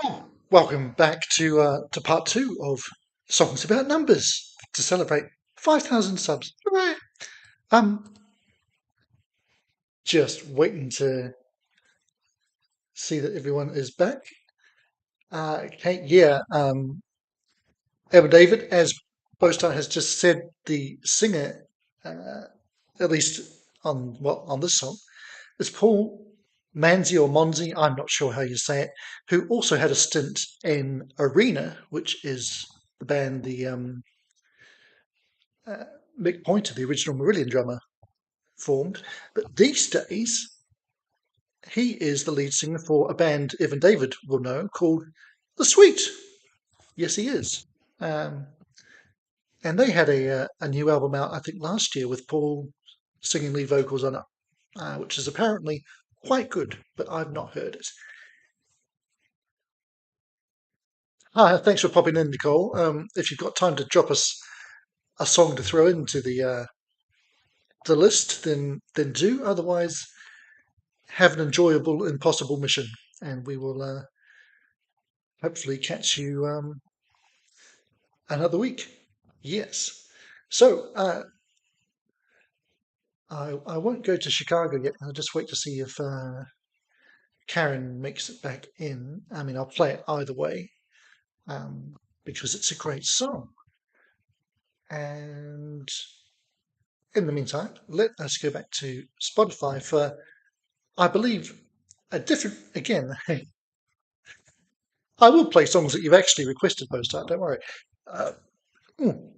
Oh, welcome back to part two of songs about numbers to celebrate 5,000 subs. Hooray! Um, just waiting to see that everyone is back. Okay, yeah. Evan David, as Bostar has just said, the singer, uh, at least on this song, is Paul Manzi or Monzi. I'm not sure how you say it. Who also had a stint in Arena, which is the band uh, Mick Pointer, the original Marillion drummer, formed. But these days, he is the lead singer for a band Evan David will know called The Sweet. Yes, he is. Um, and they had a new album out, I think, last year with Paul singing lead vocals on it, which is apparently quite good, but I've not heard it. Hi, thanks for popping in, Nicole. If you've got time to drop us a song to throw into the list, then do. Otherwise, have an enjoyable impossible mission, and we will hopefully catch you another week. Yes. So I won't go to Chicago yet. I'll just wait to see if Karen makes it back in. I mean, I'll play it either way because it's a great song. And in the meantime, let us go back to Spotify for, I believe, a different, again, I will play songs that you've actually requested, Postart, don't worry. Uh,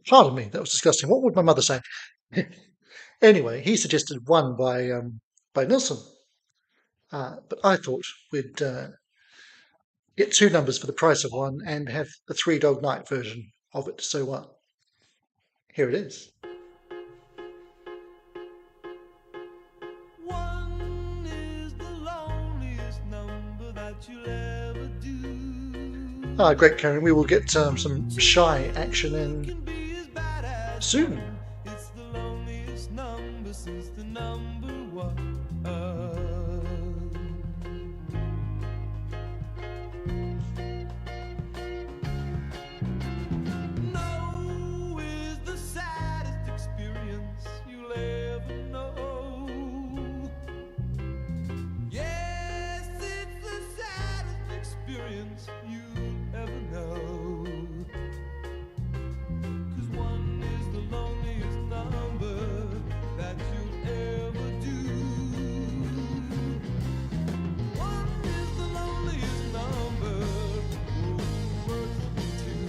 pardon me, that was disgusting. What would my mother say? Anyway, he suggested one by Nilsson, but I thought we'd get two numbers for the price of one and have the Three Dog Night version of it. So here it is. One is the loneliest number that you'll ever do. Great, Karen. We will get some shy action in Can be as bad as soon. it's the loneliest number since the number one. No is the saddest experience you'll ever know. Yes, it's the saddest experience you'll ever know. 'Cause one is the loneliest number that you'll ever do. One is the loneliest number, oh, worth two.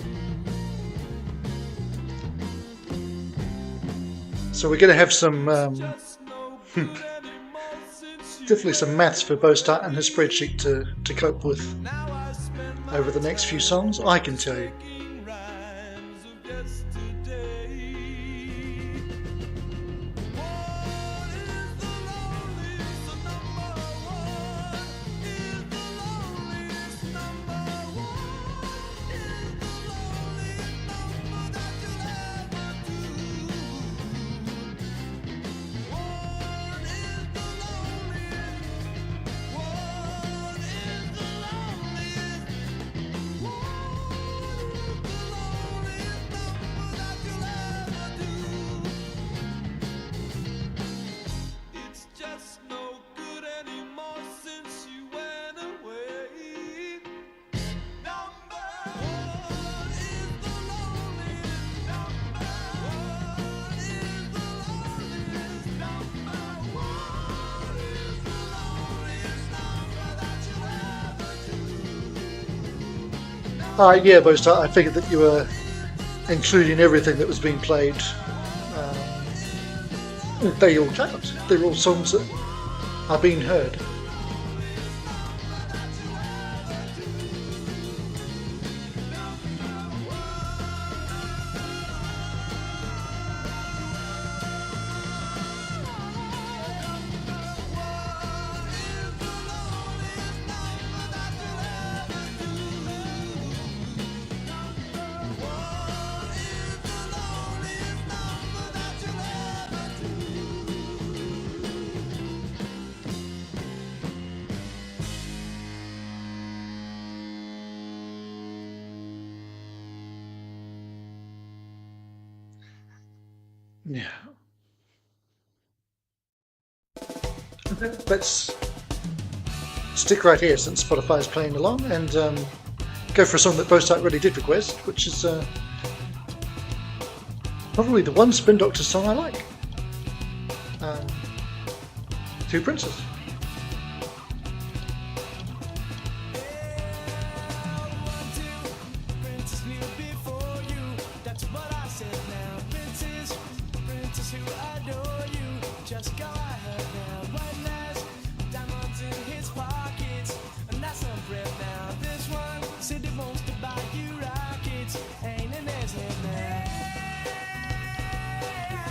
So we're going to have some Just no good anymore since you definitely some maths for Bostat and his spreadsheet to cope with now I spend my over the next few songs. I can tell you. thinking rhymes of yesterday. One is the loneliest, the number one is the loneliest number. One is the loneliest number that you'll ever do. One is the loneliest. One is the loneliest. It's just no good anymore since you went away. Number one is the loneliest. Number one is the loneliest. Number one is the loneliest number that you ever do. Yeah, Bostat, I figured that you were including everything that was being played. They all count. They're all songs that are being heard. Yeah. Okay, let's stick right here since Spotify is playing along and go for a song that Bostart really did request, which is probably the one Spin Doctors song I like. Um, Two Princes.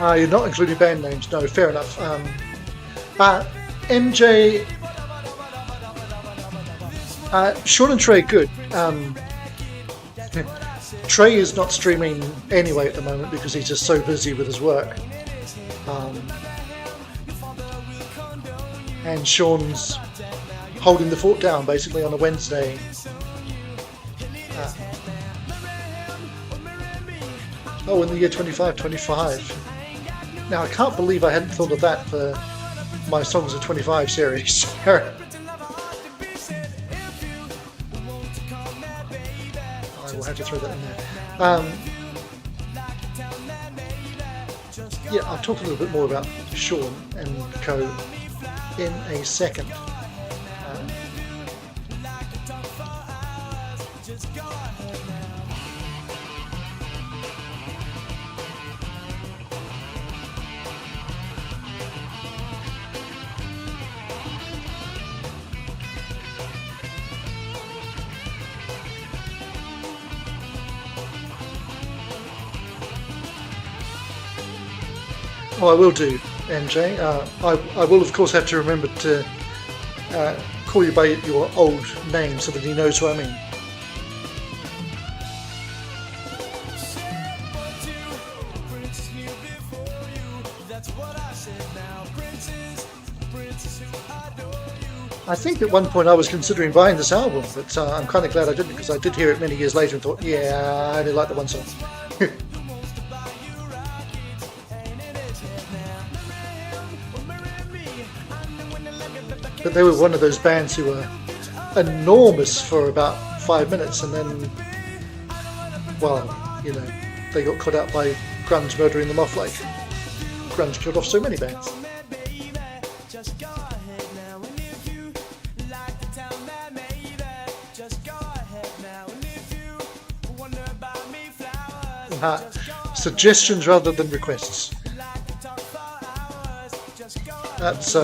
You're not including band names. No, fair enough. MJ, Sean and Trey, good. Trey is not streaming anyway at the moment because he's just so busy with his work. And Sean's holding the fort down basically on a Wednesday. In the year 2525. Now, I can't believe I hadn't thought of that for my Songs of 25 series. I will have to throw that in there. Yeah, I'll talk a little bit more about Sean and co in a second. Oh, I will do, MJ. I will, of course, have to remember to call you by your old name so that he knows who I mean. I think at one point I was considering buying this album, but I'm kind of glad I didn't because I did hear it many years later and thought, yeah, I only like the one song. But they were one of those bands who were enormous for about 5 minutes and then, well, you know, they got caught out by grunge murdering them off like grunge killed off so many bands. Suggestions rather than requests. That's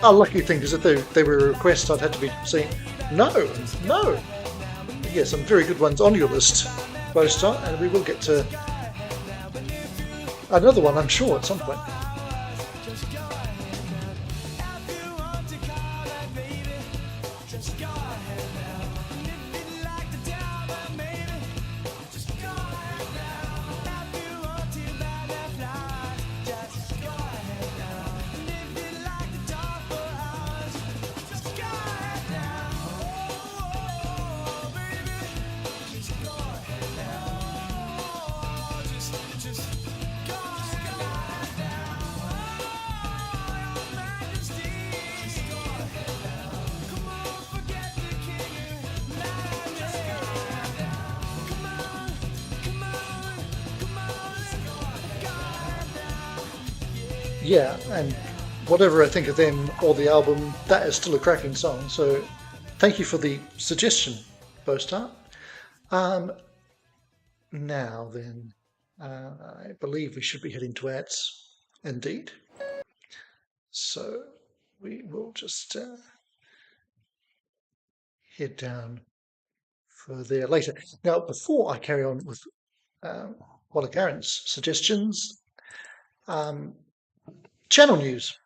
a lucky thing because if they were a request, I'd have to be saying no. Yes, some very good ones on your list, Bostart, and we will get to another one, I'm sure, at some point. Yeah, and whatever I think of them or the album, that is still a cracking song. So thank you for the suggestion, Bostart. Now then, I believe we should be heading to ads, indeed. So we will just head down for there later. Now, before I carry on with one of Karen's suggestions, channel news.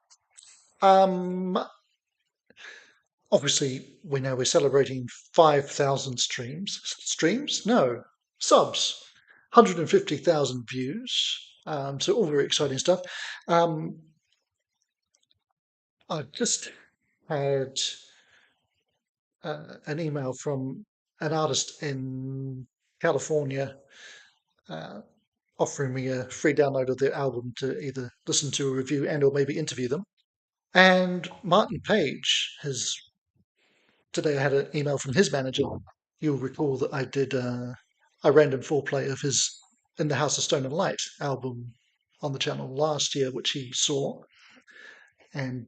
Obviously, we know we're celebrating 5,000 streams? No, subs. 150,000 views. So all very exciting stuff. I just had an email from an artist in California, uh, offering me a free download of their album to either listen to a review and or maybe interview them. And Martin Page has today I had an email from his manager. You'll recall that I did a random foreplay of his In the House of Stone and Light album on the channel last year, which he saw and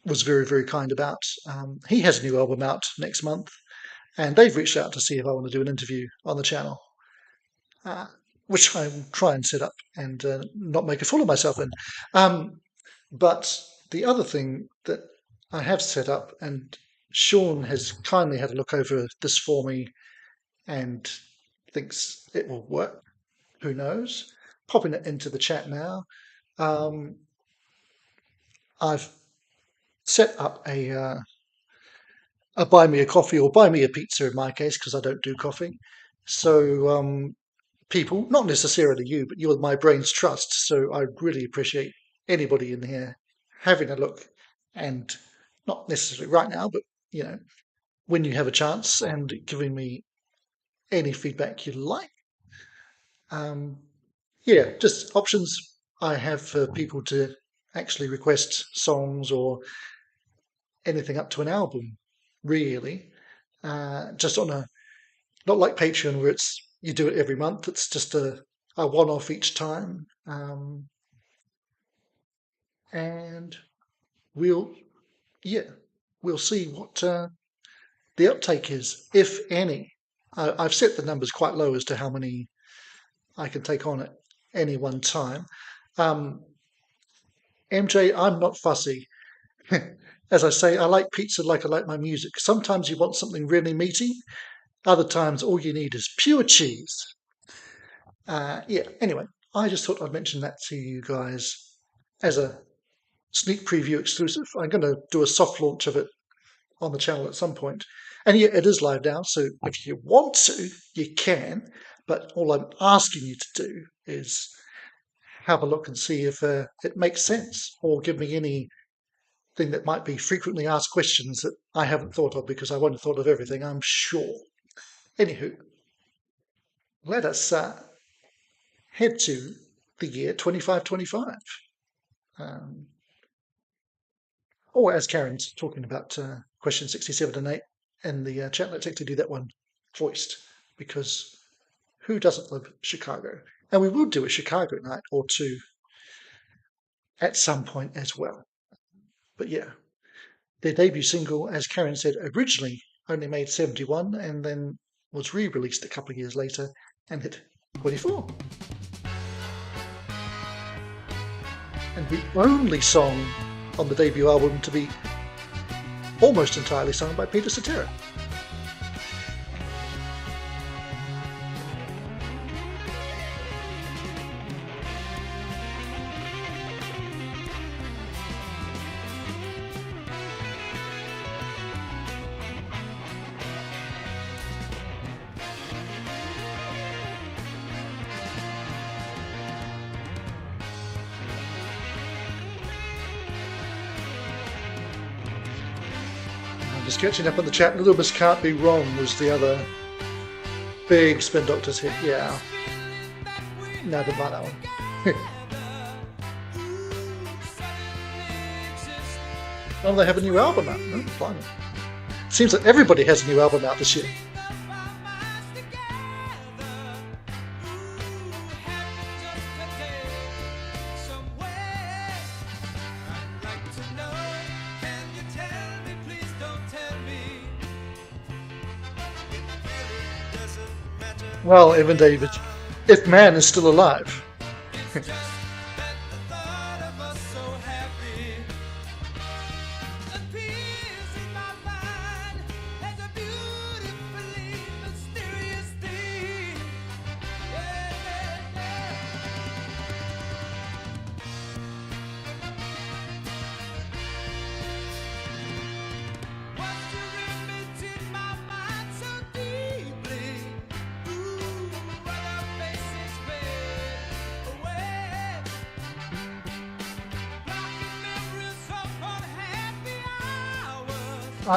was very, very kind about. He has a new album out next month, and they've reached out to see if I want to do an interview on the channel, uh, which I will try and set up and not make a fool of myself in. But the other thing that I have set up, and Sean has kindly had a look over this for me and thinks it will work. Who knows? Popping it into the chat now. I've set up a buy me a coffee or buy me a pizza in my case because I don't do coffee. So people, not necessarily you, but you're my brain's trust. So I really appreciate anybody in here having a look and not necessarily right now, but you know, when you have a chance and giving me any feedback you like. Yeah, just options I have for people to actually request songs or anything up to an album, really. Just on a, not like Patreon where it's you do it every month, it's just a one off each time. And we'll, yeah, we'll see what the uptake is, if any. I've set the numbers quite low as to how many I can take on at any one time. MJ, I'm not fussy. As I say, I like pizza like I like my music. Sometimes you want something really meaty. Other times, all you need is pure cheese. Yeah, anyway, I just thought I'd mention that to you guys as a sneak preview exclusive. I'm going to do a soft launch of it on the channel at some point. And yeah, it is live now, so if you want to, you can. But all I'm asking you to do is have a look and see if it makes sense, or give me anything that might be frequently asked questions that I haven't thought of, because I won't have thought of everything, I'm sure. Anywho, let us head to the year 2525. Or as Karen's talking about question 67 and 8 in the chat, let's actually do that one voiced, because who doesn't love Chicago? And we will do a Chicago night or two at some point as well. But yeah, their debut single, as Karen said, originally only made 71 and then was re-released a couple of years later and hit 24. And the only song on the debut album to be almost entirely sung by Peter Cetera. Just catching up on the chat. Little Miss Can't Be Wrong was the other big Spin Doctors hit. Yeah. No, I didn't like that one. Oh, they have a new album out. Oh, fine. Seems like everybody has a new album out this year. Well, Evan David, if man is still alive.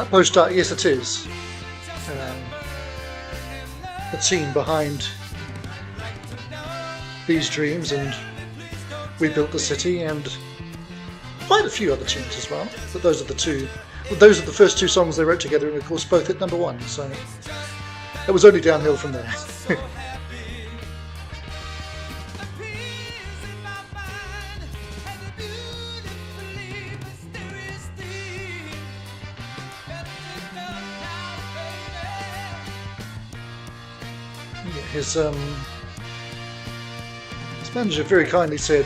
Post yes, it is. the team behind these dreams and We Built the City, and quite a few other tunes as well. But those are the two. Those are the first two songs they wrote together, and of course both hit #1. So it was only downhill from there. His manager very kindly said,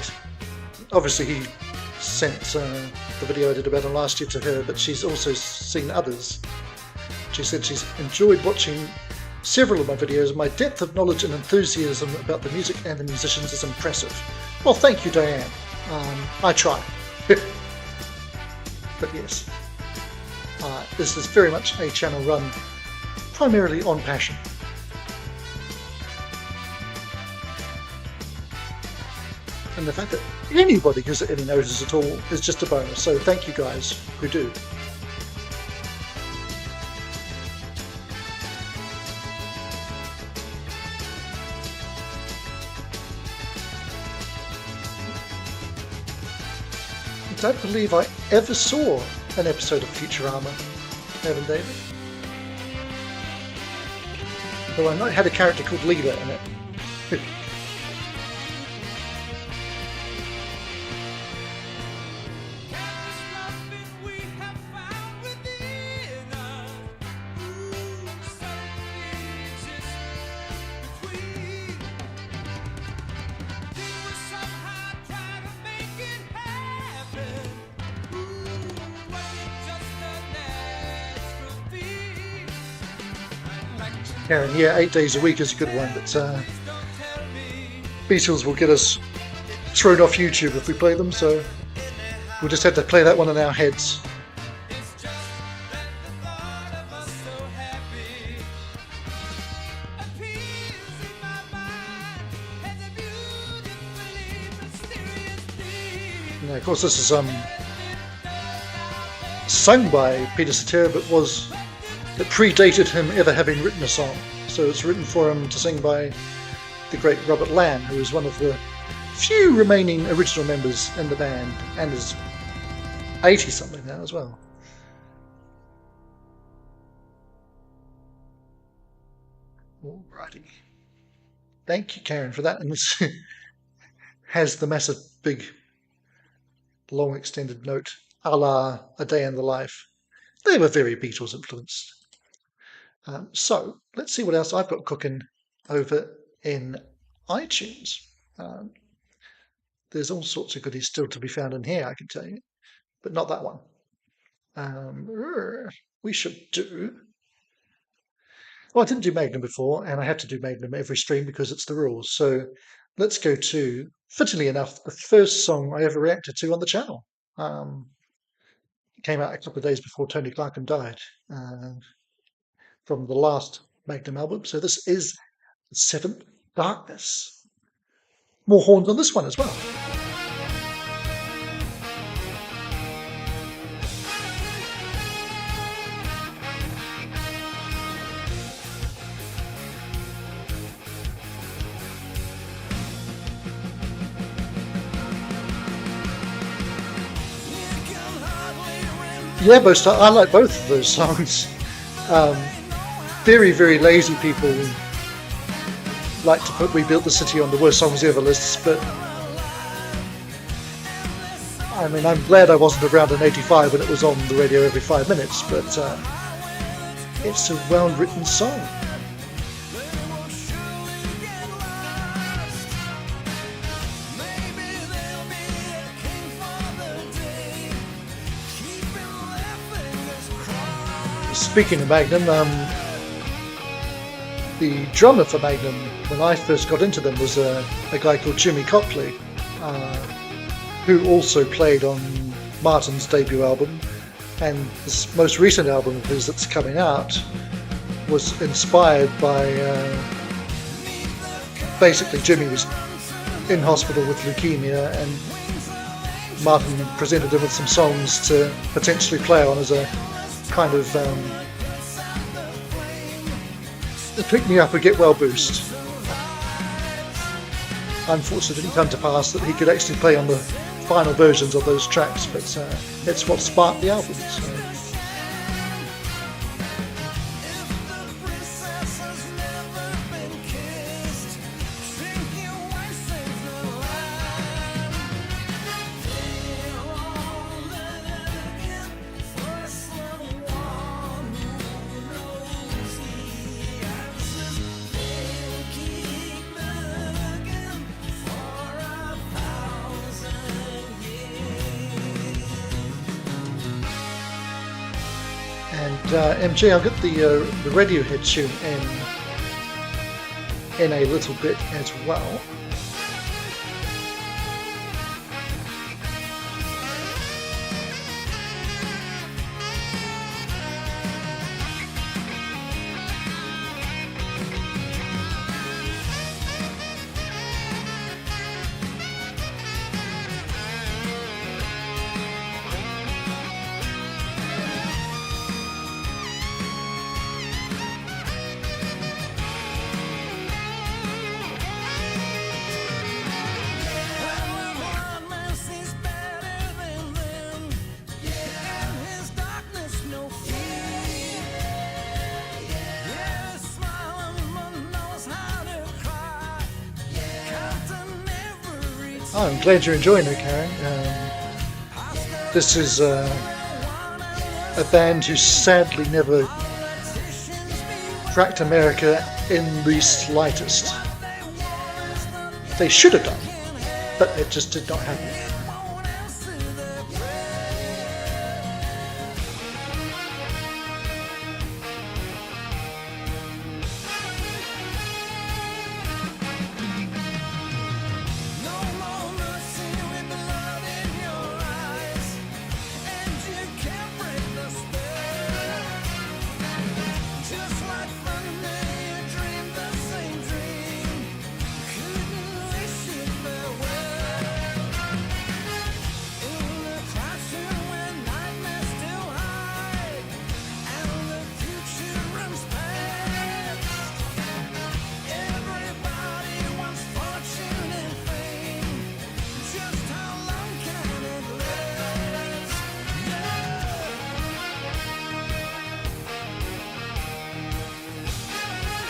obviously he sent the video I did about him last year to her, but she's also seen others. She said she's enjoyed watching several of my videos. My depth of knowledge and enthusiasm about the music and the musicians is impressive. Well, thank you, Diane. I try. But yes, this is very much a channel run primarily on passion. And the fact that anybody gives it any notice at all is just a bonus. So thank you guys who do. I don't believe I ever saw an episode of Futurama, Evan David. Though I had a character called Leela in it. Karen, yeah, 8 days a week is a good one, but Beatles will get us thrown off YouTube if we play them, so we'll just have to play that one in our heads. Now, of course, this is sung by Peter Cetera, but it predated him ever having written a song. So it's written for him to sing by the great Robert Lamb, who is one of the few remaining original members in the band, and is 80-something now as well. Alrighty. Thank you, Karen, for that. And this has the massive, big, long extended note, a la A Day in the Life. They were very Beatles influenced. So let's see what else I've got cooking over in iTunes. There's all sorts of goodies still to be found in here, I can tell you, but not that one. We should do... Well, I didn't do Magnum before, and I have to do Magnum every stream because it's the rules. So let's go to, fittingly enough, the first song I ever reacted to on the channel. It came out a couple of days before Tony Clarkham died. From the last Magnum album. So this is Seventh Darkness. More horns on this one as well. Yeah, I like both of those songs. Very, very lazy people like to put We Built the City on the worst songs ever lists, but I mean, I'm glad I wasn't around in '85 when it was on the radio every 5 minutes, but it's a well-written song. Speaking of Magnum, the drummer for Magnum, when I first got into them, was a guy called Jimmy Copley, who also played on Martin's debut album, and this most recent album of his that's coming out was inspired by... basically Jimmy was in hospital with leukemia, and Martin presented him with some songs to potentially play on as a kind of the Pick Me Up or Get Well boost. Unfortunately, it didn't come to pass that he could actually play on the final versions of those tracks, but that's what sparked the album. So. And MJ, I'll get the Radiohead tune in a little bit as well. Oh, I'm glad you're enjoying it, Karen. This is a band who sadly never cracked America in the slightest. They should have done, but it just did not happen.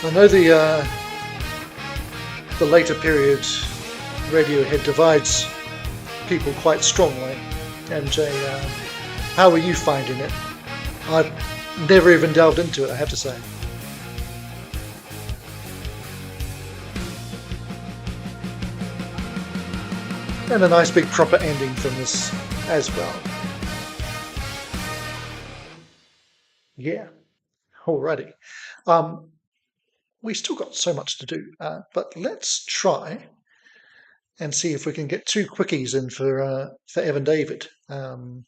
I know the later period Radiohead divides people quite strongly. MJ, how are you finding it? I've never even delved into it, I have to say. And a nice big proper ending from this as well. Yeah, alrighty. We still got so much to do, but let's try and see if we can get 2 quickies in for Evan David. And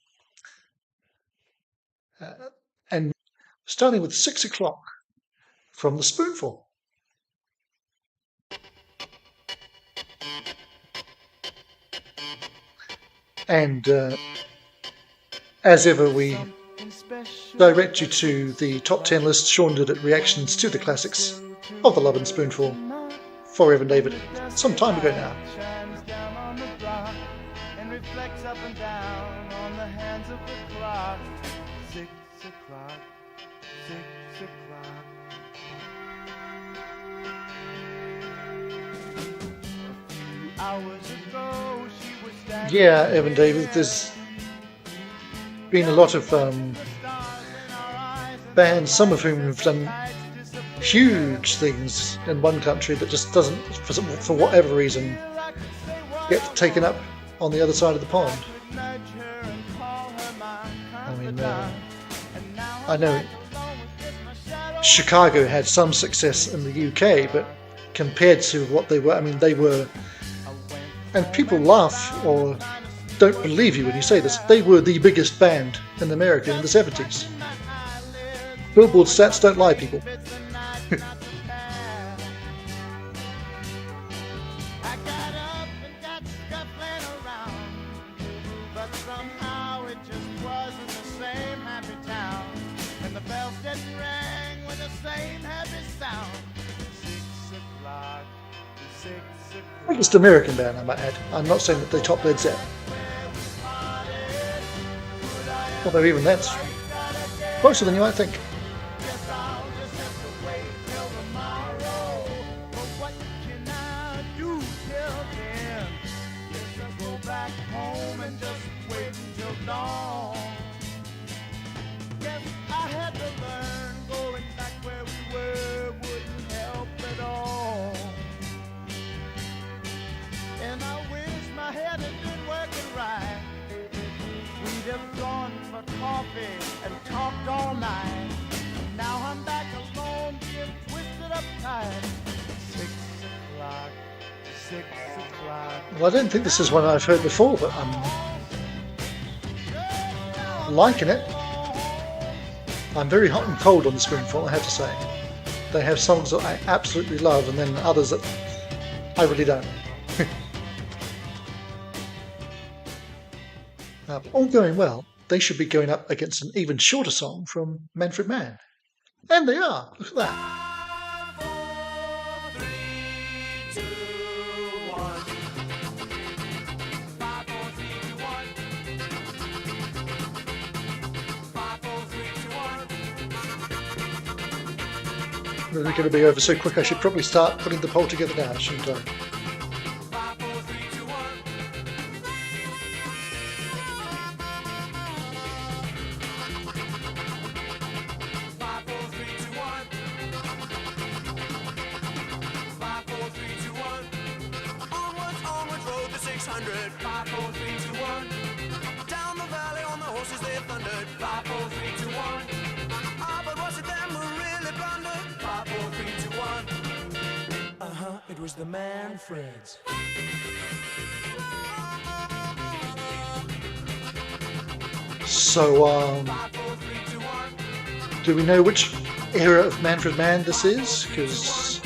starting with 6 o'clock from the Spoonful. And as ever, we direct you to the top 10 list Sean did it reactions to the classics of the Love and Spoonful for Evan David some time ago now. Yeah, Evan David, there's been a lot of bands, some of whom have done huge things in one country that just doesn't, for whatever reason, get taken up on the other side of the pond. I mean, I know Chicago had some success in the UK, but compared to what they were, I mean, they were, and people laugh or don't believe you when you say this, they were the biggest band in America in the 70s. Billboard stats don't lie, people. Bells didn't ring with the same happy sound. Biggest American band, I might add. I'm not saying that they top Led Zeppelin. Although even that's closer than you might think. And talked all night. Now I'm back alone, being twisted up tight. 6 o'clock, 6 o'clock. Well, I don't think this is one I've heard before, but I'm liking it. I'm very hot and cold on the Spoonful, I have to say. They have songs that I absolutely love, and then others that I really don't. All going well, they should be going up against an even shorter song from Manfred Mann. And they are. Look at that. 5, 4, 3, 2, 1. 5, 4, 3, 2, 1. 5, 4, 3, 2, 1. They're going to be over so quick, I should probably start putting the poll together now, shouldn't I? 5, 4, 3, 2, 1. 5, 4, 3, 2, 1. 5, 4, 3, 2, 1. Onwards, rode the 600. 5, 4, 3, 2, 1. Down the valley on the horses they thundered. 5, 4, 3, 2, 1. Ah, but was it them who really blundered? 5, 4, 3, 2, 1. It was the Manfreds. So, 5, 4, 3, 2, 1. do we know which era of Manfred Mann this is? Because,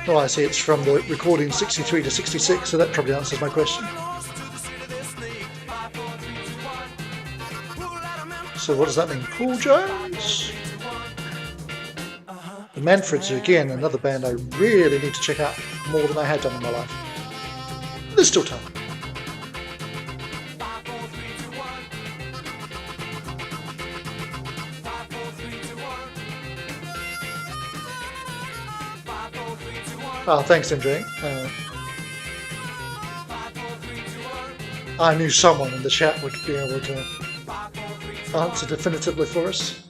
well, I see it's from the recording 63 to 66, so that probably answers my question. So what does that mean? Paul Jones? The Manfreds are, again, another band I really need to check out more than I had done in my life. There's still time. Oh, thanks, MJ. I knew someone in the chat would be able to answer definitively for us.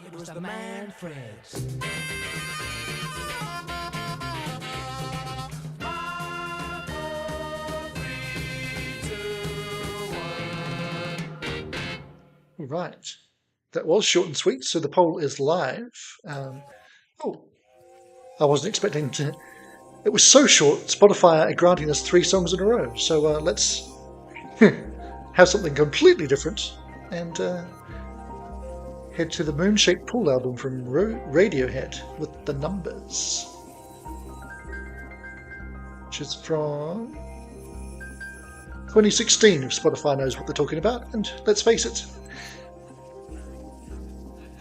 It was the Manfreds. Right. That was short and sweet, so the poll is live. Oh, I wasn't expecting to... It was so short, Spotify are granting us 3 songs in a row. So let's have something completely different and head to the Moon-Shaped Pool album from Radiohead with The Numbers, which is from 2016, if Spotify knows what they're talking about. And let's face it,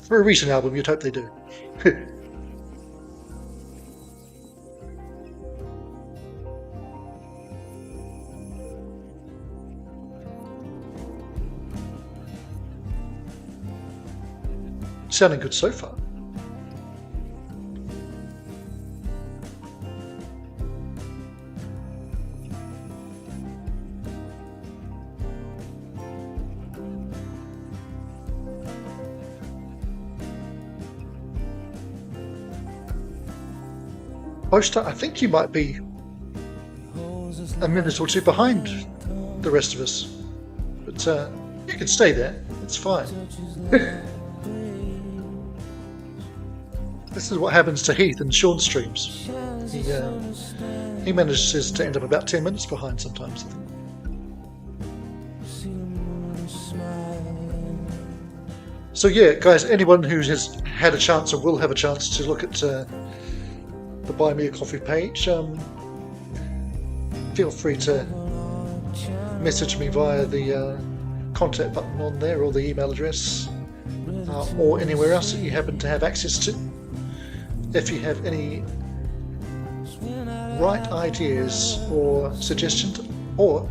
for a recent album, you'd hope they do. Sounding good so far. Poster, I think you might be a minute or two behind the rest of us, but you can stay there. It's fine. This is what happens to Heath and Sean streams. He manages to end up about 10 minutes behind sometimes, I think. So yeah, guys, anyone who has had a chance or will have a chance to look at the Buy Me a Coffee page, feel free to message me via the contact button on there, or the email address, or anywhere else that you happen to have access to. If you have any right ideas or suggestions, or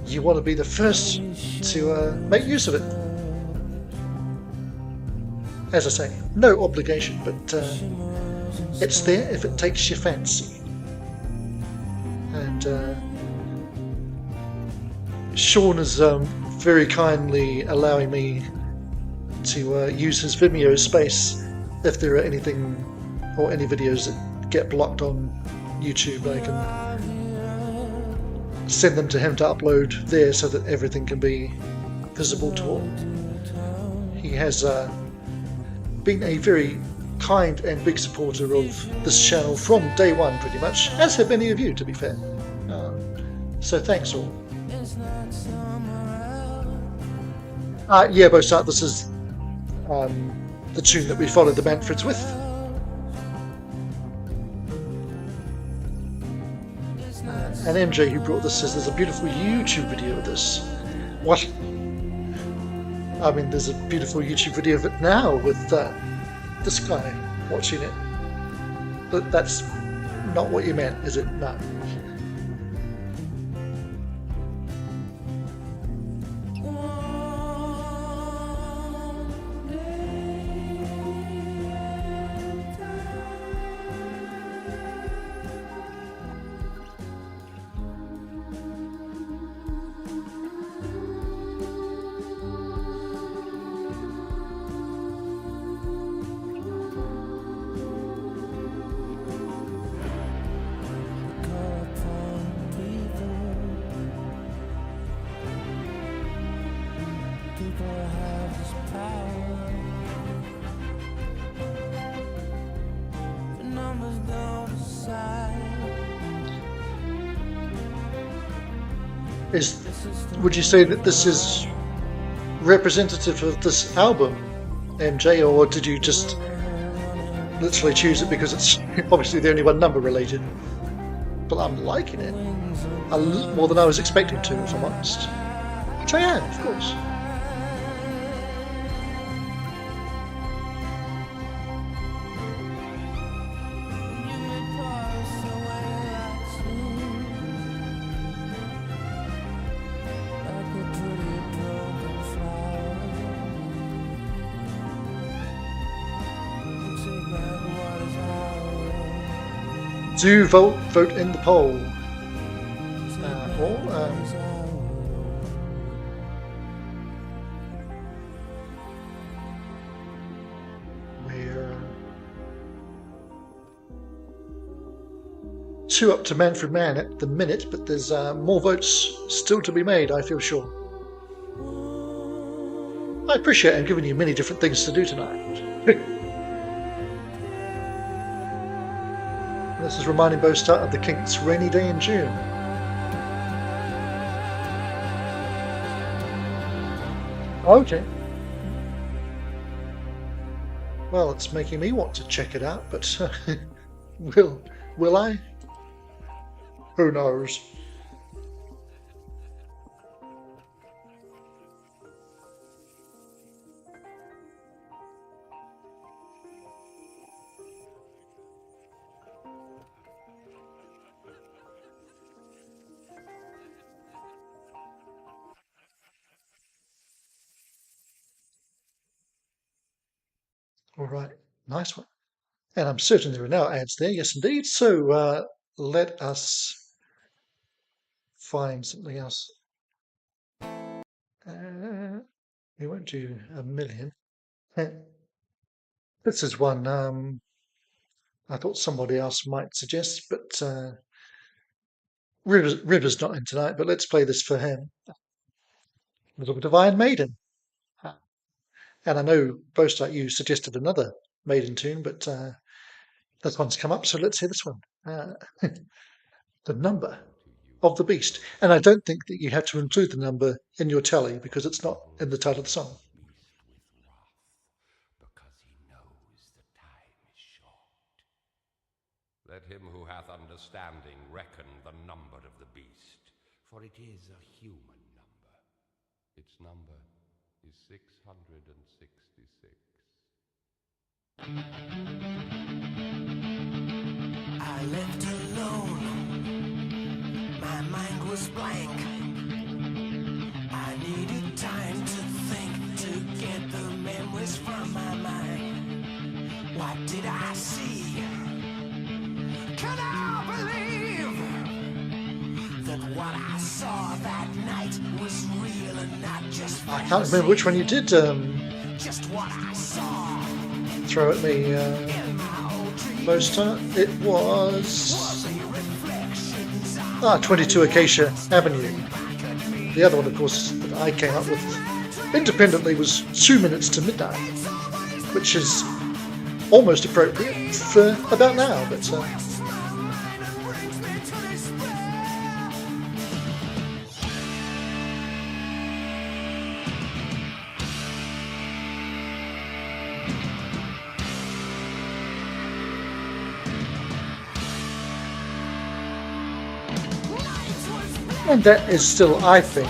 you want to be the first to make use of it. As I say, no obligation, but it's there if it takes your fancy. And Sean is very kindly allowing me to use his Vimeo space if there are anything or any videos that get blocked on YouTube. I can send them to him to upload there so that everything can be visible to all. He has been a very kind and big supporter of this channel from day one, pretty much, as have many of you, to be fair. So thanks all. Yeah, Bostart, this is the tune that we followed the Manfreds with. And MJ, who brought this, says there's a beautiful YouTube video of this. What? I mean, there's a beautiful YouTube video of it now with this guy watching it. But that's not what you meant, is it? No. Would you say that this is representative of this album, MJ, or did you just literally choose it because it's obviously the only one number related? But I'm liking it a lot more than I was expecting to, if I'm honest. Which I am, of course. Do vote in the poll. We're 2 up to Manfred Mann at the minute, but there's more votes still to be made, I feel sure. I appreciate I'm giving you many different things to do tonight. This is reminding Bostart of the Kinks' Rainy Day in June. Okay. Well, it's making me want to check it out, but will I? Who knows? All right, nice one. And I'm certain there are now ads there, yes indeed. So let us find something else. We won't do a million. This is one I thought somebody else might suggest, but River's not in tonight, but let's play this for him. A little bit of Iron Maiden. And I know, Bostart, you suggested another Maiden tune, but this one's come up, so let's hear this one. The Number of the Beast. And I don't think that you have to include the number in your tally because it's not in the title of the song. Because he knows the time is short. Let him who hath understanding reckon the number of the beast, for it is a human number. Its number is 666. I left alone was blank. I needed time to think, to get the memories from my mind. What did I see? Can I believe that what I saw that night was real and not just I can't remember which one you did just what I saw throw at me most time. It was 22 Acacia Avenue. The other one, of course, that I came up with independently was 2 minutes to midnight, which is almost appropriate for about now, but and that is still, I think,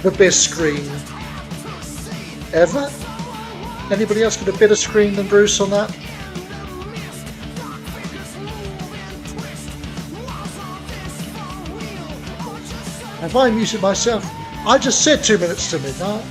the best screen ever. Anybody else got a better screen than Bruce on that? Have I muted myself? I just said 2 minutes to midnight.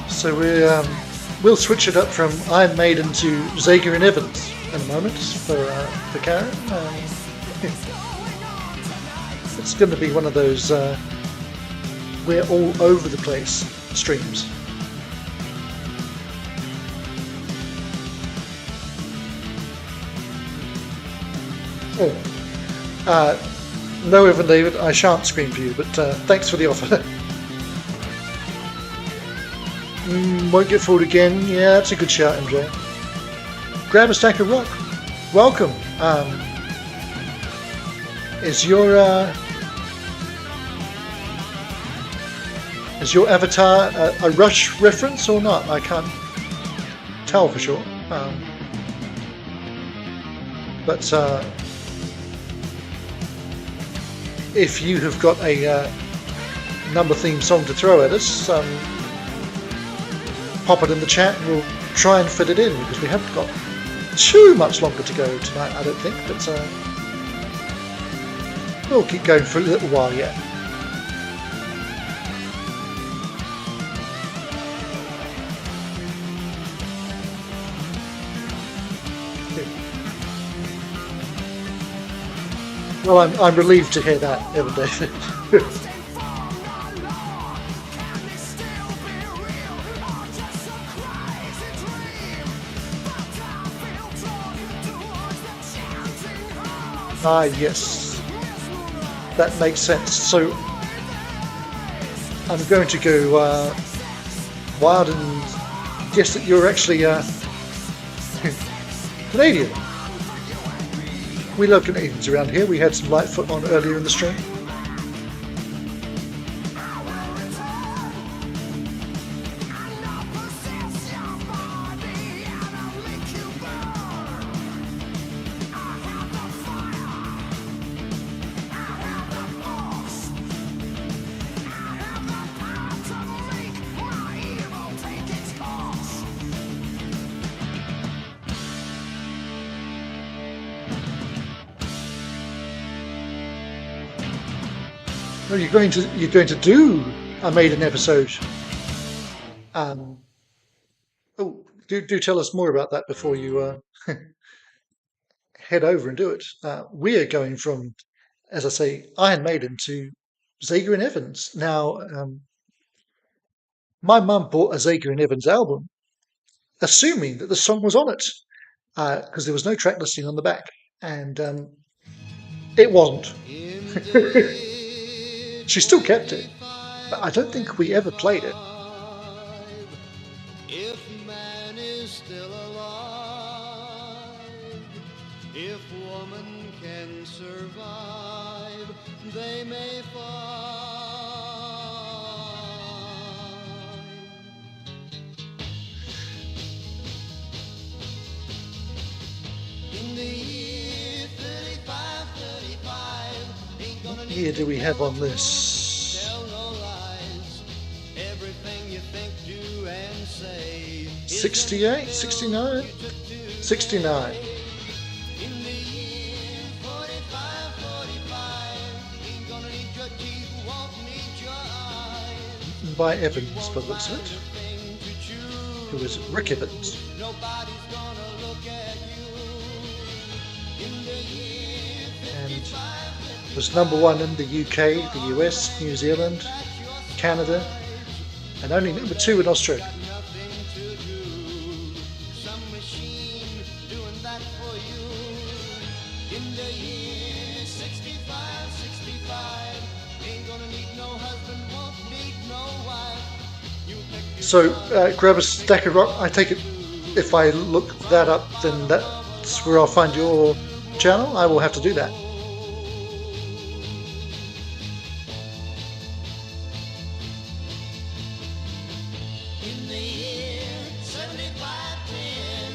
So we'll switch it up from Iron Maiden to Zager and Evans in a moment for Karen. It's going to be one of those we're all over the place streams. No, Evan David, I shan't scream for you, but thanks for the offer. Won't get fooled again. Yeah, that's a good shout, MJ. Grab a stack of rock. Welcome. Is your avatar a Rush reference or not? I can't tell for sure. But if you have got a number theme song to throw at us, pop it in the chat and we'll try and fit it in, because we haven't got too much longer to go tonight, I don't think, but we'll keep going for a little while yet. Well, I'm relieved to hear that, Evan David. Yes, that makes sense. So I'm going to go wild and guess that you're actually Canadian. We love Canadians around here. We had some Lightfoot on earlier in the stream. Well, you're going to do a Maiden episode. Do tell us more about that before you head over and do it. We are going from, as I say, Iron Maiden to Zager and Evans. Now, my mum bought a Zager and Evans album, assuming that the song was on it, because there was no track listing on the back, and it wasn't. She still kept it, but I don't think we ever played it. If man is still alive, if woman can survive, they may find year do we have on this? Tell no lies. Everything you think, do, and say is 68, 69, 69. in the year 45, 45. Ain't gonna need your teeth, won't need your eyes. By Evans, by the looks of it. Thing to choose. Who was Rick Evans. Nobody's gonna look at you. In the year And was #1 in the UK, the US, New Zealand, Canada, and only #2 in Australia. nothing to do. Some machine doing that for you. In the year 65, 65. Ain't gonna need no husband, won't need no wife. You pick So grab a stack of rock. I take it if I look that up, then that's where I'll find your channel. I will have to do that. in the year 75, 10.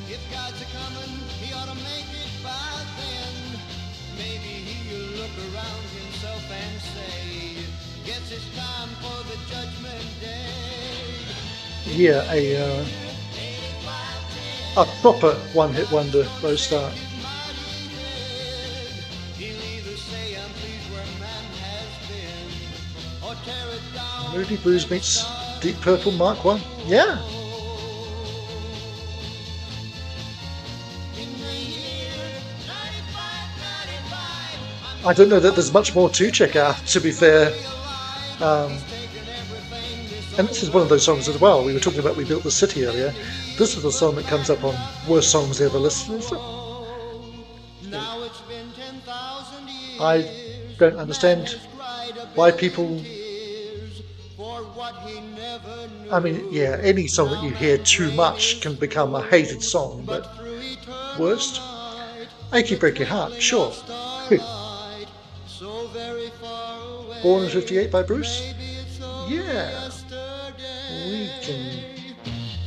If God's a coming, he ought to make it by then. Maybe he'll look around himself and say, guess it's time for the judgment day. Yeah, a proper one-hit wonder, low start. He'll either say I'm pleased where man has been, or tear it down. Moody Blues meets Deep Purple Mark 1. Yeah. In the year 95, 95. I don't know that there's much more to check out, to be fair. And this is one of those songs as well. We were talking about We Built the City earlier. This is a song that comes up on Worst Songs Ever listened to. Now it's been 10,000 years. I don't understand why people... For what he never knew. I mean, yeah, any song that you hear too much can become a hated song, but worst? Achy Break Your Heart, sure. So very far away. Born in 58 by Bruce? Maybe it's only Yeah. yesterday. We can...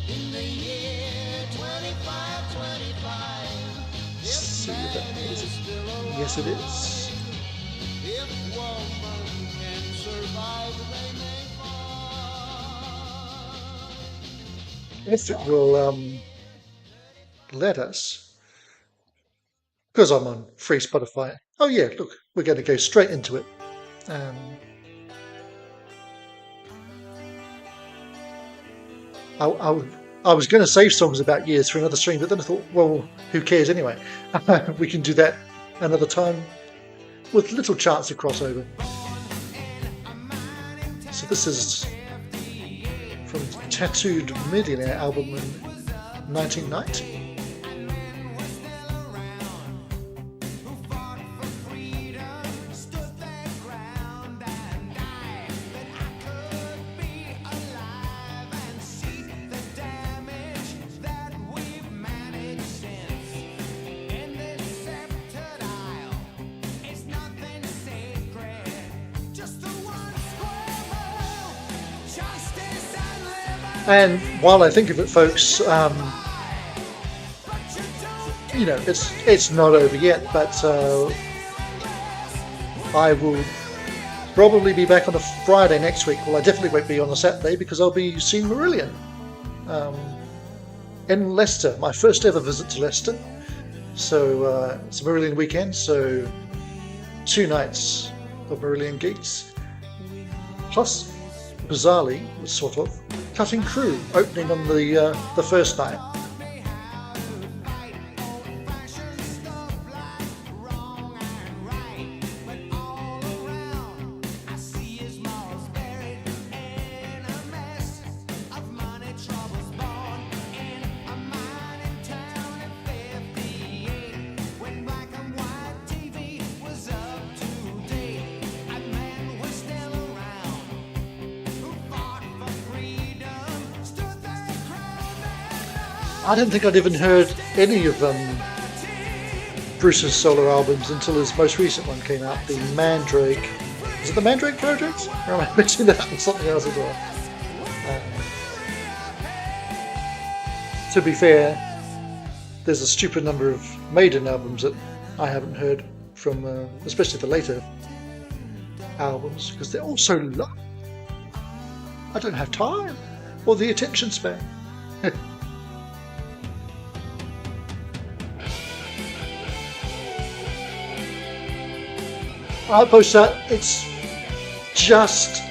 In the year 25, 25. see what that is. Yes, it is. If woman can survive, they may fall. If it will let us, because I'm on free Spotify. Oh yeah, look, we're going to go straight into it. I was going to save songs about years for another stream, but then I thought, well, who cares anyway? We can do that another time with little chance of crossover. So this is from Tattooed Millionaire album in 1990. And while I think of it, folks, you know, it's not over yet, but I will probably be back on a Friday next week. Well, I definitely won't be on a Saturday because I'll be seeing Marillion in Leicester, my first ever visit to Leicester. So it's a Marillion weekend, so 2 nights of Marillion gigs, plus bizarrely, sort of, Cutting Crew opening on the first night. I don't think I'd even heard any of Bruce's solo albums until his most recent one came out, the Mandrake. Is it the Mandrake Project? Or am I mixing that with something else as well? To be fair, there's a stupid number of Maiden albums that I haven't heard from, especially the later albums because they're all so long. I don't have time or the attention span. Poster, it's just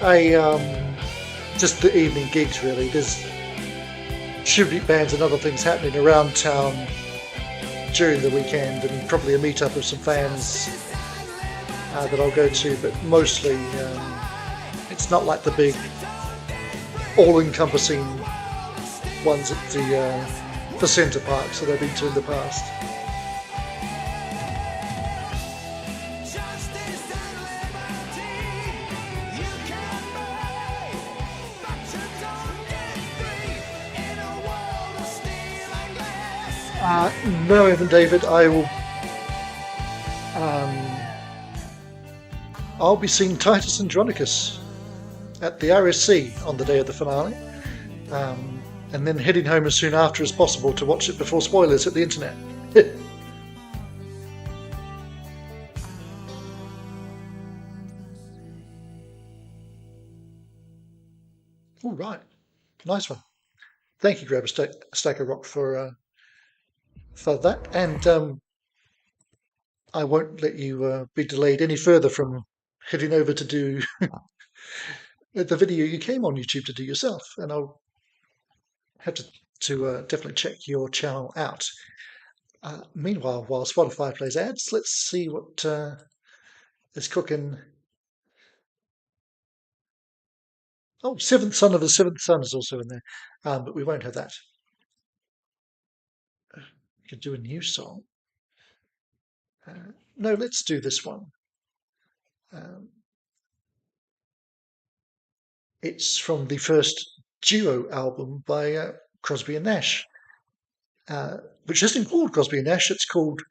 just the evening gigs really. There's tribute bands and other things happening around town during the weekend, and probably a meetup of some fans that I'll go to, but mostly it's not like the big all-encompassing ones at the centre parks that I've been to in the past. No, Evan David, I'll be seeing Titus Andronicus at the RSC on the day of the finale, and then heading home as soon after as possible to watch it before spoilers hit the internet. All right, nice one. Thank you, Grab a Stack of Rock, for that, and I won't let you be delayed any further from heading over to do the video you came on YouTube to do yourself, and I'll have to definitely check your channel out. Meanwhile, while Spotify plays ads, let's see what is cooking. Oh, Seventh Son of the Seventh Son is also in there, but we won't have that. We could do a new song. No, let's do this one. It's from the first duo album by Crosby and Nash, which isn't called Crosby and Nash, it's called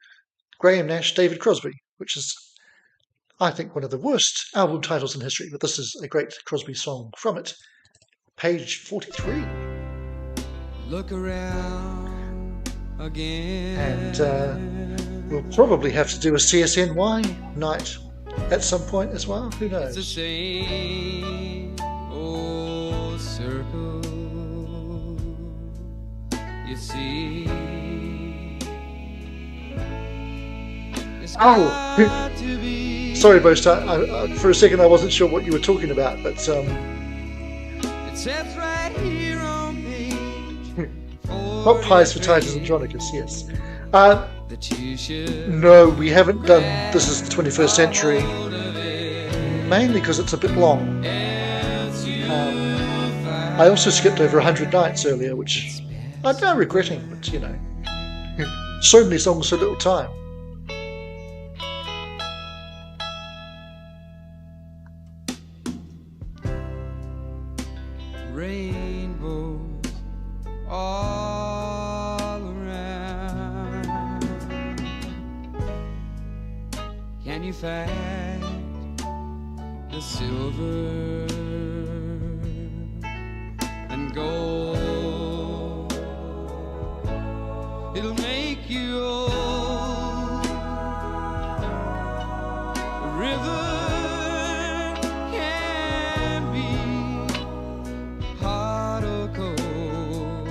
Graham Nash, David Crosby, which is, I think, one of the worst album titles in history, but this is a great Crosby song from it. Page 43. Look around again. And we'll probably have to do a CSNY night at some point as well. Who knows? It's the same old circle, you see. Oh, sorry, Boaster. For a second, I wasn't sure what you were talking about, but it says right here on page hot pies for Titus Andronicus. Yes. No, we haven't done This Is the 21st Century, mainly because it's a bit long. I also skipped over 100 Nights earlier, which I'm now regretting, but you know, so many songs, so little time. Rainbows all around. Can you find the silver and gold? It'll make you old. A river can be hot or cold,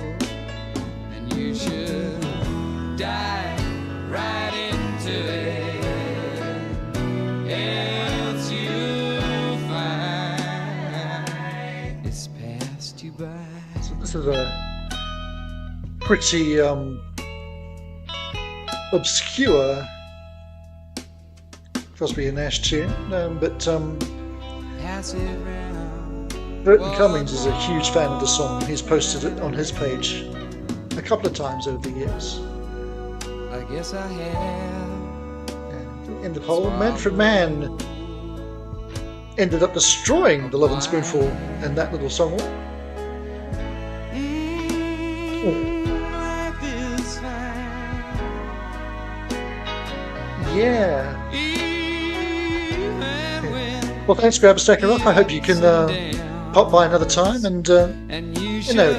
and you should dive right into it, else you'll find it's passed you by. So this is a pretty obscure Crosby and Nash tune, but Pass it round. Burton Cummings is a huge fan of the song. He's posted it on his page a couple of times over the years. I guess I have. And in the poll, Manfred Mann ended up destroying the Lovin' Spoonful and that little song. Life is fine. Yeah. Even when Well, thanks, Grab a Stack of Rock. I hope you can pop by another time, and and you you know,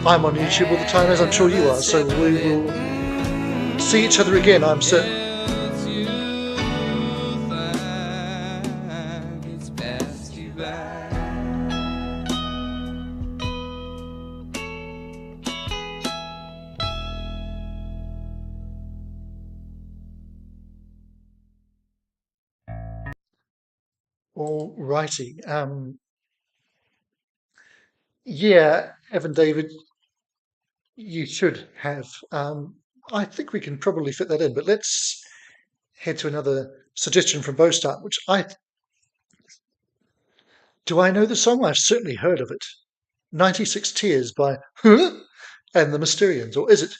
I'm on YouTube all the time, as I'm sure you are, so we will see each other again, I'm certain. else you'll find it's back. All righty. Yeah, Evan David, you should have. I think we can probably fit that in, but let's head to another suggestion from Bostart, which do I know the song? I've certainly heard of it. 96 Tears by and the Mysterians, or is it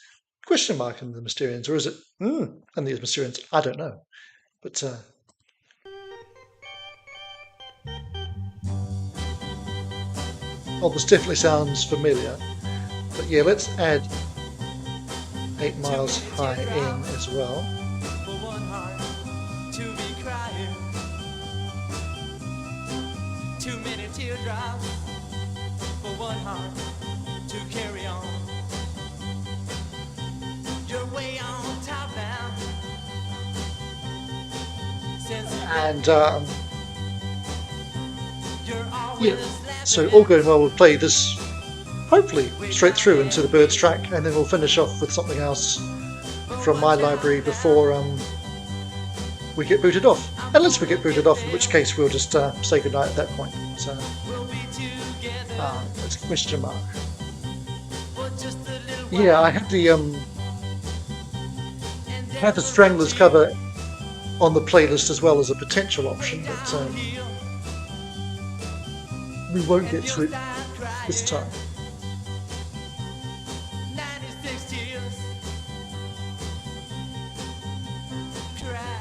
question mark and the Mysterians, or is it and the Mysterians? I don't know, but oh, this definitely sounds familiar. But yeah, let's add 8 Miles High in as well. For one heart to be crying, too many teardrops for one heart to carry on. You're way on top now. And You're yeah, always so all going well, we'll play this hopefully straight through into the Birds track, and then we'll finish off with something else from my library before we get booted off. Unless we get booted off, in which case we'll just say goodnight at that point. So it's question mark. Yeah, I had the Stranglers cover on the playlist as well as a potential option, but we won't get to it this time. 96 tears. Cry.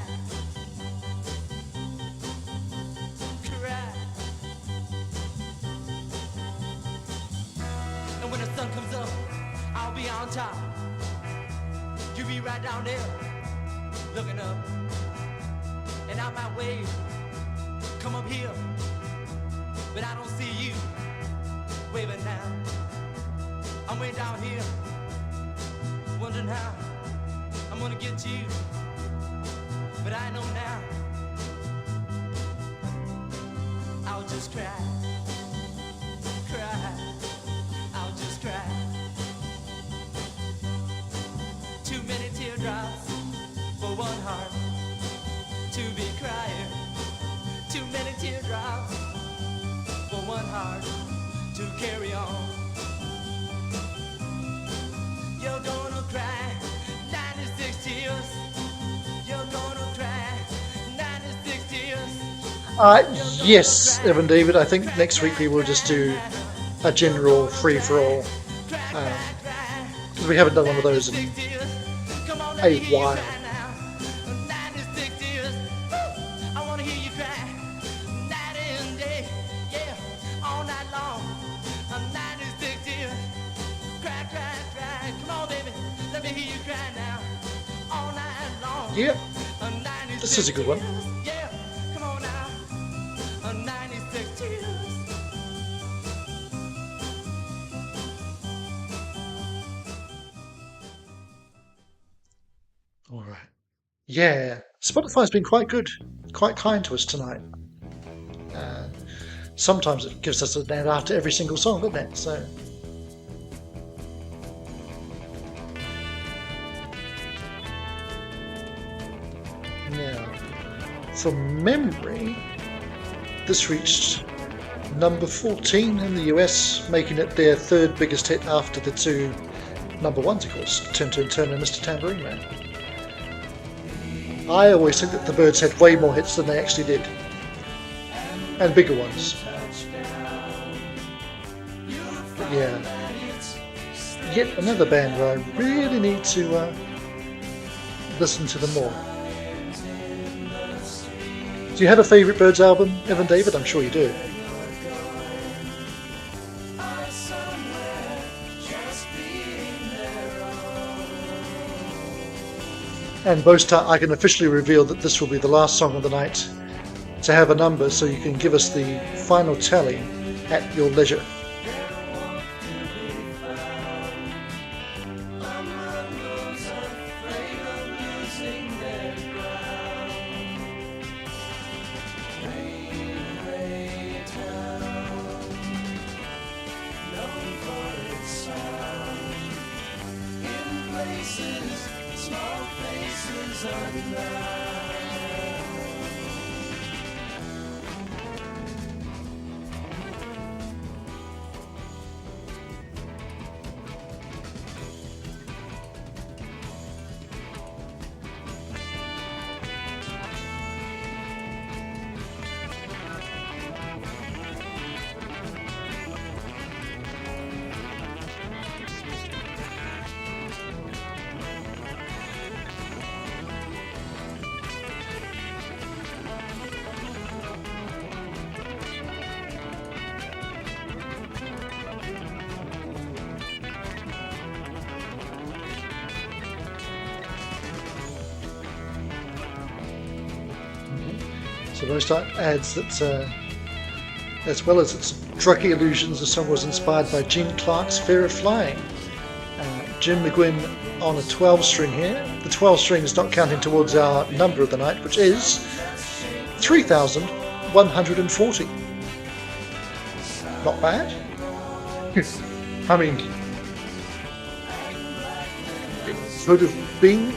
Cry. And when the sun comes up, I'll be on top. You be right down there, looking up. And I might wave, come up here, but I don't see you waving now. I'm way down here, wondering how I'm gonna get to you, but I know now I'll just cry, cry, I'll just cry. Too many teardrops for one heart to be crying. Too many teardrops for one heart to carry on. You're gonna cry 96 tears. You're gonna cry 96 tears. Yes, Evan David, I think next week we will just do a general free-for-all. Because we haven't done one of those in a while. Yeah, this is a good one. Yeah, come on now. 96 tears. All right. Yeah, Spotify's been quite good, quite kind to us tonight. Sometimes it gives us a net after every single song, doesn't it? So. Now, from memory, this reached number 14 in the US, making it their third biggest hit after the two number ones, of course, Turn, Turn, Turn and Mr. Tambourine Man. I always think that the Byrds had way more hits than they actually did, and bigger ones. But yeah, yet another band where I really need to listen to them more. Do you have a favourite Byrds album, Evan David? I'm sure you do. And Bostart, I can officially reveal that this will be the last song of the night to have a number, so you can give us the final tally at your leisure. So Rostart adds that as well as its druggy illusions, the song was inspired by Gene Clark's Fear of Flying. Jim McGuinn on a 12-string here. The 12 strings not counting towards our number of the night, which is 3,140. Not bad. I mean, it could have been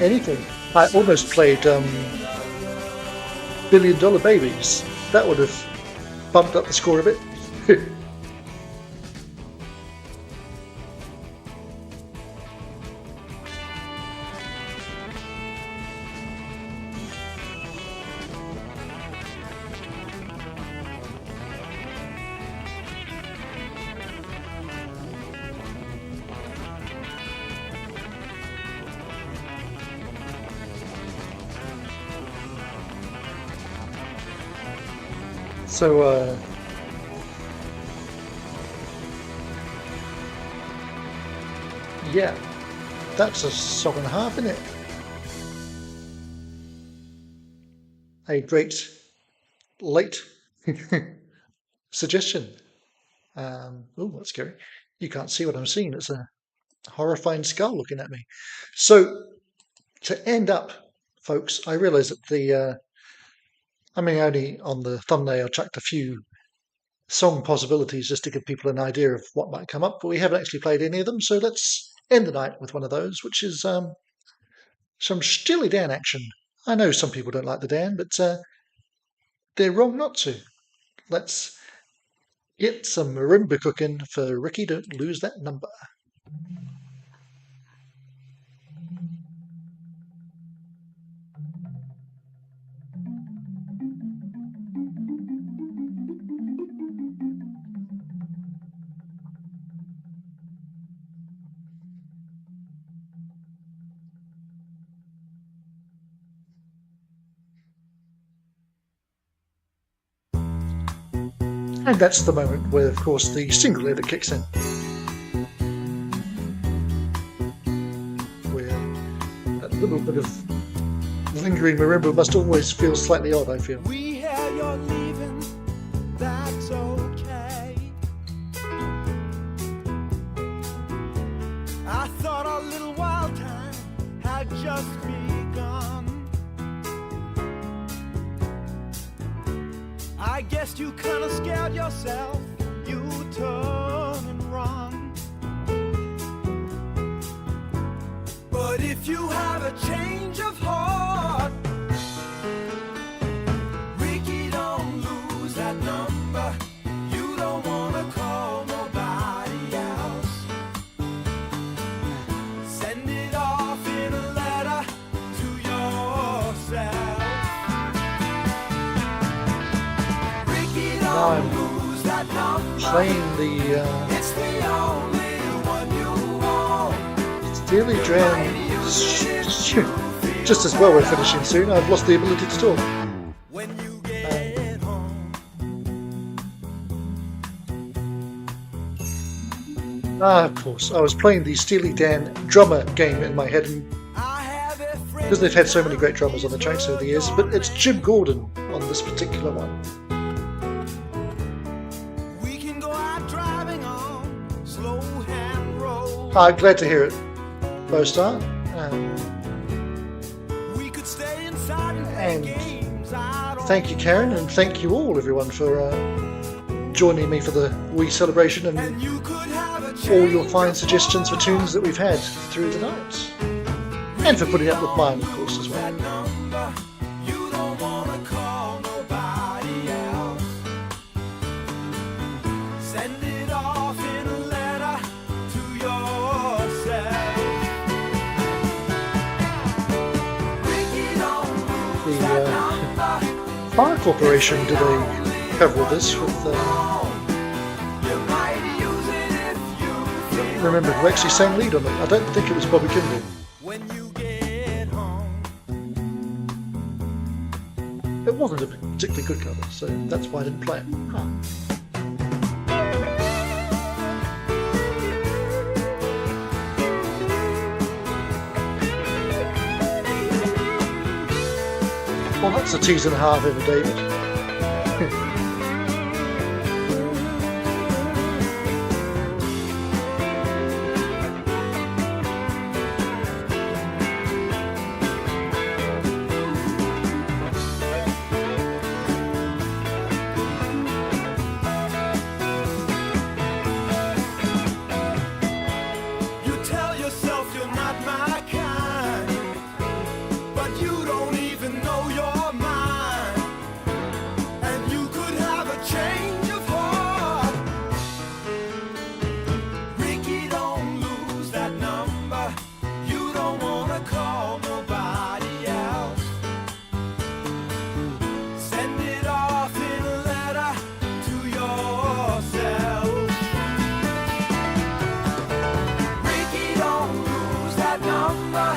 anything. I almost played Billion Dollar Babies. That would have bumped up the score a bit. So, yeah, that's a song and a half, isn't it? A great late suggestion. Oh, that's scary. You can't see what I'm seeing. It's a horrifying skull looking at me. So, to end up, folks, I realise that only on the thumbnail I chucked a few song possibilities just to give people an idea of what might come up, but we haven't actually played any of them, so let's end the night with one of those, which is some Steely Dan action. I know some people don't like the Dan, but they're wrong not to. Let's get some marimba cooking for Ricky Don't Lose That Number. And that's the moment where, of course, the single edit kicks in. Where that little bit of lingering marimba must always feel slightly odd, I feel. We hear you're leaving, that's okay. I thought our little wild time had just begun. I guess you kinda scared yourself, you turn and run. But if you have a change of heart, Ricky, don't lose that number. You don't wanna call nobody else. Send it off in a letter to yourself. Ricky, don't lose that number. Playing the It's the only one you want. Steely Dan. Just as well we're finishing soon. I've lost the ability to talk. When you get home. Of course. I was playing the Steely Dan drummer game in my head, and I have a friend. because they've had so many great drummers on the tracks over the years, but it's Jim Gordon on this particular one. We can go out driving on slow hand road. I'm glad to hear it, Bostar. We could stay inside and play And games. I don't thank you, Karen, and thank you all, everyone, for joining me for the wee celebration. And And you could have a all your fine suggestions for tunes that we've had through the night. And for putting up with mine, of course, as well. You don't wanna call nobody else. Send it off in a letter to yourself. Ricky, don't lose that number. Fire Corporation did a cover of this with, You might use it if you feel remember who actually sang lead on it. I don't think it was Bobby Kimball. when you get home. It wasn't a particularly good cover, so that's why I didn't play it. Huh. Well, that's a tease and a half, Ever David. You tell yourself you're not my kind, but you don't even know your mind. And you could have a change of heart. Ricky, don't lose that number. You don't wanna call nobody else. Send it off in a letter to yourself. Ricky, don't lose that number.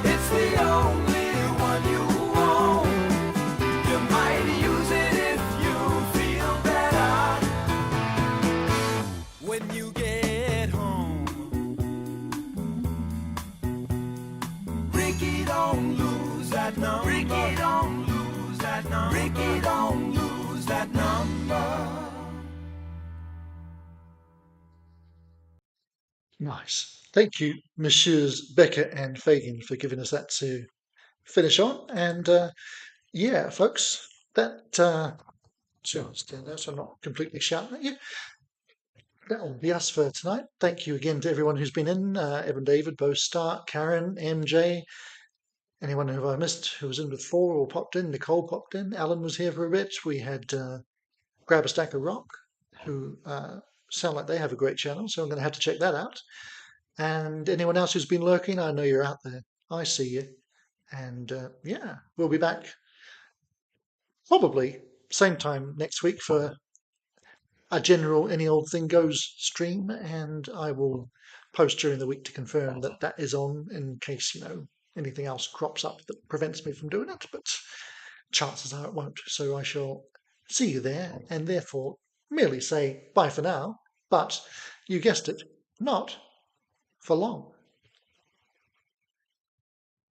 It's the only one you own. You might use it if you feel better when you get home. Ricky, don't lose that number. Ricky, don't lose that number. Ricky, don't lose that number. Nice. Thank you, Messieurs Becker and Fagan, for giving us that to finish on. And yeah, folks, that so I'll stand there so I'm not completely shouting at you. That will be us for tonight. Thank you again to everyone who's been in, Evan, David, Bo Stark, Karen, MJ, anyone who I missed who was in before or popped in. Nicole popped in. Alan was here for a bit. We had Grab a Stack of Rock, who sound like they have a great channel, so I'm going to have to check that out. And anyone else who's been lurking, I know you're out there. I see you. And yeah, we'll be back probably same time next week for a general Any Old Thing Goes stream. And I will post during the week to confirm that that is on in case, anything else crops up that prevents me from doing it. But chances are it won't. So I shall see you there and therefore merely say bye for now. But you guessed it, not for long.